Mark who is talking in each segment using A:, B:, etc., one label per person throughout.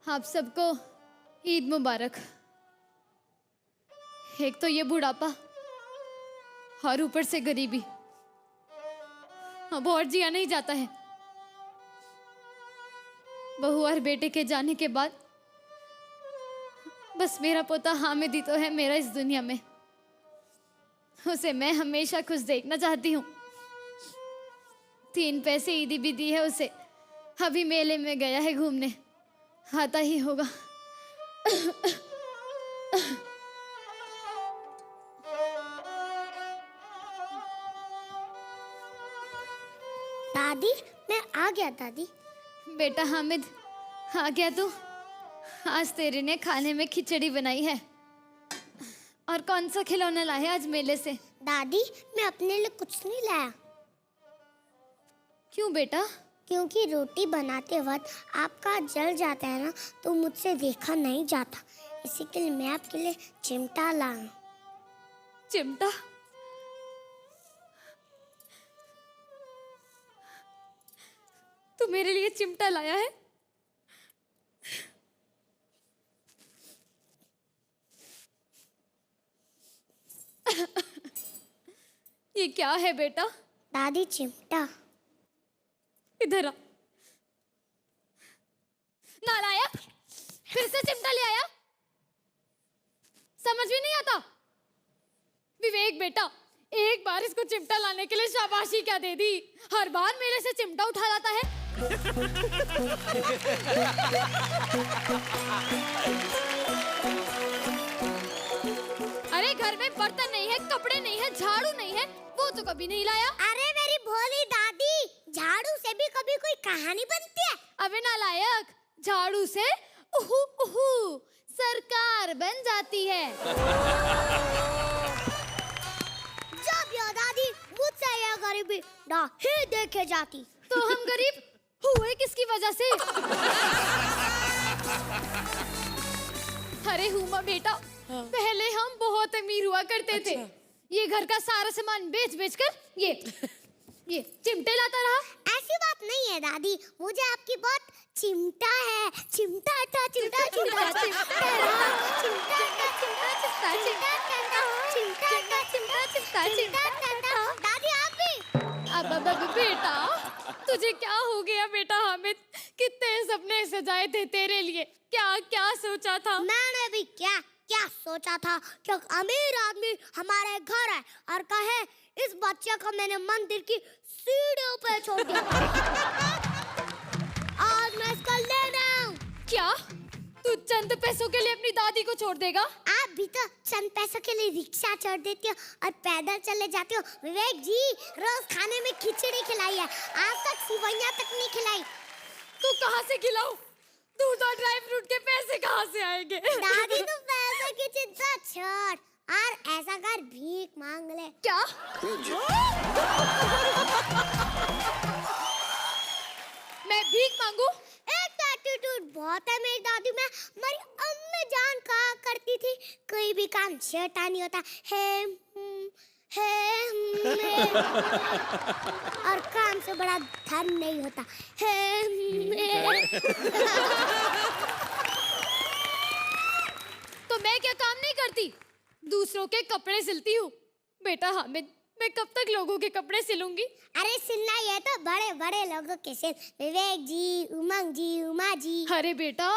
A: आप सबको ईद मुबारक। एक तो ये बुढ़ापा और ऊपर से गरीबी, अब और जिया नहीं जाता है। बहू और बेटे के जाने के बाद बस मेरा पोता हामिद ही तो है मेरा इस दुनिया में। उसे मैं हमेशा खुश देखना चाहती हूँ। 3 पैसे ईदी भी दी है उसे, अभी मेले में गया है घूमने, आता ही होगा।
B: दादी मैं आ गया दादी।
A: बेटा हामिद आ गया तू? आज तेरे ने खाने में खिचड़ी बनाई है। और कौन सा खिलौना लाया आज मेले से?
B: दादी मैं अपने लिए कुछ नहीं लाया।
A: क्यों बेटा?
B: क्योंकि रोटी बनाते वक्त आपका जल जाता है ना, तो मुझसे देखा नहीं जाता, इसी के लिए मैं आपके लिए चिमटा लाया।
A: चिमटा? तू मेरे लिए चिमटा लाया है? ये क्या है बेटा?
B: दादी चिमटा।
A: इधर आ। नालायक, फिर से चिमटा ले आया? समझ भी नहीं आता? विवेक बेटा, एक बार इसको चिमटा लाने के लिए शाबाशी क्या दे दी, हर बार मेरे से चिमटा उठा लाता है। अरे घर में बर्तन नहीं है, कपड़े नहीं है, झाड़ू नहीं है, वो तो कभी नहीं लाया।
B: अरे मेरी भोली दादी, झाड़ू से भी कभी कोई कहानी बनती है?
A: अबे नालायक, झाड़ू से उहु उहु सरकार बन जाती है।
B: जब यो दादी मुझसे यह गरीबी नहीं देखे जाती।
A: तो हम गरीब हुए किसकी वजह से? अरे हुमा बेटा, पहले हम बहुत अमीर हुआ करते थे। ये घर का सारा सामान बेच बेच कर ये चिमटे लाता रहा।
B: ऐसी बात नहीं है दादी, मुझे आपकी बहुत चिमटा है। चिमटा था चिमटा चिमटा चिमटा चिमटा चिमटा चिमटा चिमटा चिमटा। दादी आप भी?
A: अब बेटा, तुझे क्या हो गया बेटा हामिद? कितने सपने सजाए थे तेरे लिए, क्या क्या सोचा था?
B: मैंने भी क्या क्या सोचा था कि अमीर आदमी हमारे घर है और कहे इस बच्चे को मैंने मंदिर की सीढ़ियों पे छोड़ दिया। आज मैं इसको लेने आऊं।
A: क्या तू चंद पैसों के लिए अपनी दादी को छोड़ देगा?
B: आप भी तो चंद पैसों के लिए रिक्शा छोड़ देती हो और पैदल चले जाते हो। विवेक जी रोज खाने में खिचड़ी खिलाई है, आज तक सिवैयां तक नहीं खिलाई।
A: तू कहाँ से खिलाऊं? दूध और ड्राई फ्रूट के पैसे कहाँ से आएंगे?
B: दादी तू पैसे की चिंता छोड़ और ऐसा कर भीख मांग ले।
A: क्या? मैं भीख मांगू?
B: एक तो एटीट्यूड बहुत है मेरी दादी में। हमारी अम्मी जान कहा करती थी कोई भी काम शैतानी होता है और काम से बड़ा धन नहीं होता है।
A: तो मैं क्या काम नहीं करती? दूसरों के कपड़े सिलती हूँ। बेटा हामिद, मैं कब तक लोगों के कपड़े सिलूंगी?
B: अरे सिलना ये तो बड़े बड़े लोगों के सिल, विवेक जी, उमंग जी, उमा जी।
A: अरे बेटा,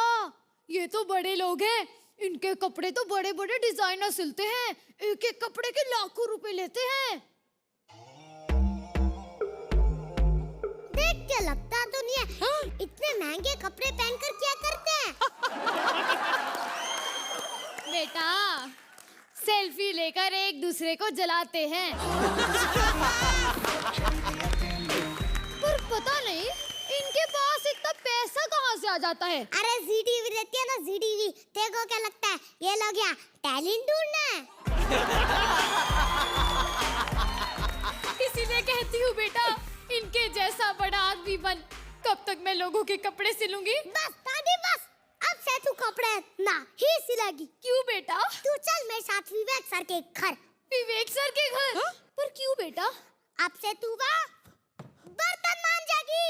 A: ये तो बड़े लोग हैं, इनके कपड़े तो बड़े बड़े डिजाइनर सिलते हैं, एक एक कपड़े के लाखों रुपए लेते हैं।
B: देख के लगता तो नहीं है। हाँ? इतने महंगे कपड़े पहनकर क्या करते हैं?
A: बेटा, सेल्फी लेकर एक दूसरे को जलाते हैं। पर पता नहीं इनके पास इतना पैसा कहाँ से आ जाता है।
B: अरे जी टीवी रहती है ना, जी टीवी। देखो क्या लगता है ये लोग यहाँ टैलेंट ढूंढना है।
A: इसीलिए कहती हूँ बेटा, इनके जैसा बड़ा आदमी बन। कब तक मैं लोगों के कपड़े सिलूंगी?
B: बस दादी बस, अब से तू कपड़े ना ही सिलेगी।
A: क्यों बेटा?
B: तू चल मेरे साथ विवेक सर के घर।
A: विवेक सर के घर? पर क्यों बेटा?
B: अब से तू बर्तन मांजेगी।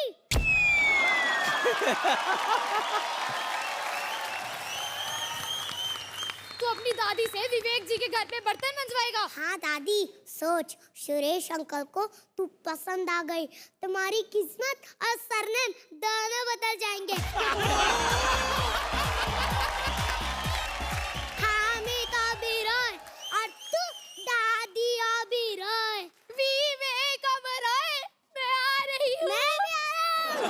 A: तू अपनी दादी से विवेक जी के घर पे बर्तन मंजवाएगा?
B: हाँ दादी, सोच, सुरेश अंकल को तू पसंद आ गई, तुम्हारी किस्मत और सरनेम दोनों बदल जाएंगे। हामिद ओबेरॉय और तू दादी ओबेरॉय।
A: विवेक ओबेरॉय, मैं आ रही हूँ।
B: मैं भी आ रहा हूँ।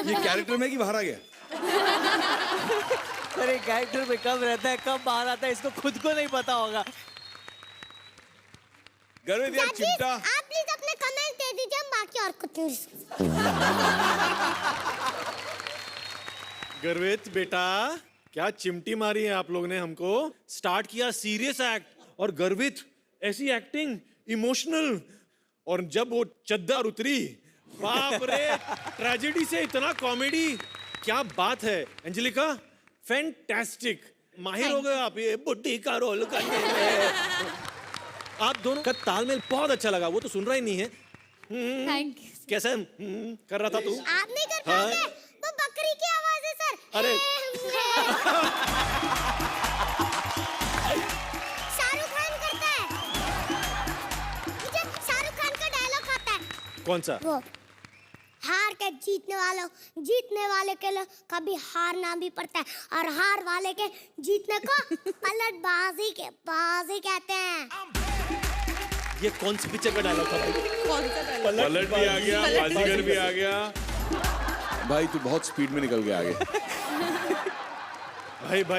C: ये कैरेक्टर में कि बाहर आ गया?
D: अरे कैरेक्टर में कब रहता है, कब बाहर आता है, इसको खुद को नहीं पता होगा।
C: गर्वित यार, चिमटा।
B: आप प्लीज अपने कमेंट दे दीजिए, हम बाकी और कुछ नहीं।
E: गर्वित बेटा, क्या चिमटी मारी है आप लोग ने हमको। स्टार्ट किया सीरियस एक्ट और गर्वित ऐसी एक्टिंग इमोशनल, और जब वो चद्दर उतरी, बाप रे, ट्रेजेडी से इतना कॉमेडी, क्या बात है। एंजेलिका, फैंटास्टिक, माहिर हो गए आप ये बुड्ढी का रोल करने में। आप दोनों का तालमेल बहुत अच्छा लगा। वो तो सुन रहा ही नहीं है।
A: Thank you.
E: कैसे कर रहा था तू?
B: आप नहीं कर पाओगे, वो बकरी की आवाज है सर।
E: अरे
B: शाहरुख खान करता है। मुझे शाहरुख खान का डायलॉग आता है।
E: कौन सा?
B: वो हार के जीतने वाले के लिए कभी हारना भी पड़ता है, और हार वाले के जीतने को पलटबाजी कहते हैं।
E: ये कौन सी पिक्चर का डायलॉग था भाई?
F: कौन सा डायलॉग?
C: पलट भी आ गया, बाजीगर भी आ गया। भाई तू बहुत स्पीड में निकल गया आगे।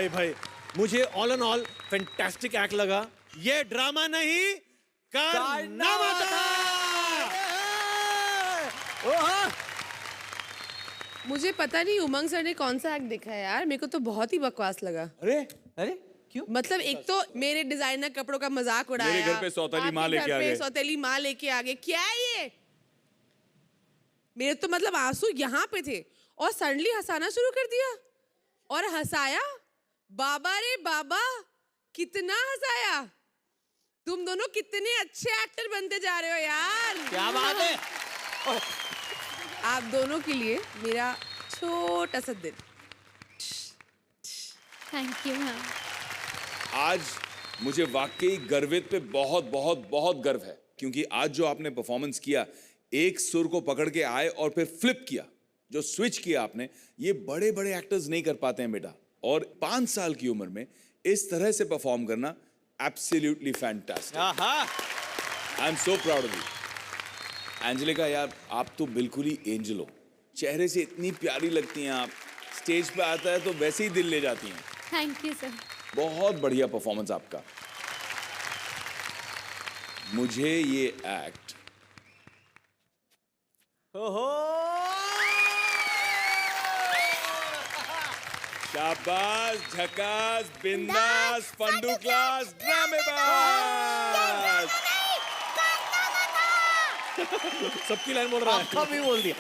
E: भाई मुझे all and all fantastic act लगा। ये ड्रामा नहीं, कारनामा था।
F: मुझे पता नहीं उमंग सर ने कौन सा एक्ट देखा है यार, मेरे को तो बहुत ही बकवास लगा।
D: अरे क्यों?
F: मतलब एक तो मेरे डिजाइनर कपड़ों का मजाक उड़ाया,
C: मेरे घर पे सौतेली माँ लेके आ गए।
F: सौतेली माँ लेके आ गए। क्या है ये? मेरे तो मतलब आंसू यहाँ पे थे और सडनली हंसाना शुरू कर दिया और हंसाया। बाबा रे बाबा, कितना हंसाया। तुम दोनों कितने अच्छे एक्टर बनते जा रहे हो यार।
D: क्या बात है।
F: आप दोनों के लिए मेरा छोटा सा दिल।
A: Thank you ma'am.
C: आज मुझे वाकई गर्वित पे बहुत बहुत बहुत गर्व है, क्योंकि आज जो आपने परफॉर्मेंस किया, एक सुर को पकड़ के आए और फिर फ्लिप किया, जो स्विच किया आपने, ये बड़े बड़े एक्टर्स नहीं कर पाते हैं बेटा। और 5 साल की उम्र में इस तरह से परफॉर्म करना absolutely fantastic. I am so proud of you. Angelica यार, आप तो बिल्कुल ही एंजल हो। चेहरे से इतनी प्यारी लगती हैं आप, स्टेज पे आता है तो वैसे ही दिल ले जाती हैं।
A: Thank you sir.
C: बहुत बढ़िया परफॉर्मेंस आपका। मुझे ये एक्ट शाबाश, झकास, बिंदास, फंडू क्लास, ड्रामेबाज।
E: सबकी लाइन बोल रहा है।
D: आपका भी बोल दिया।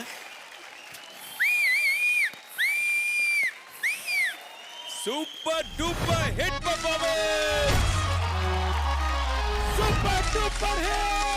C: Super duper hit performance, super duper hit.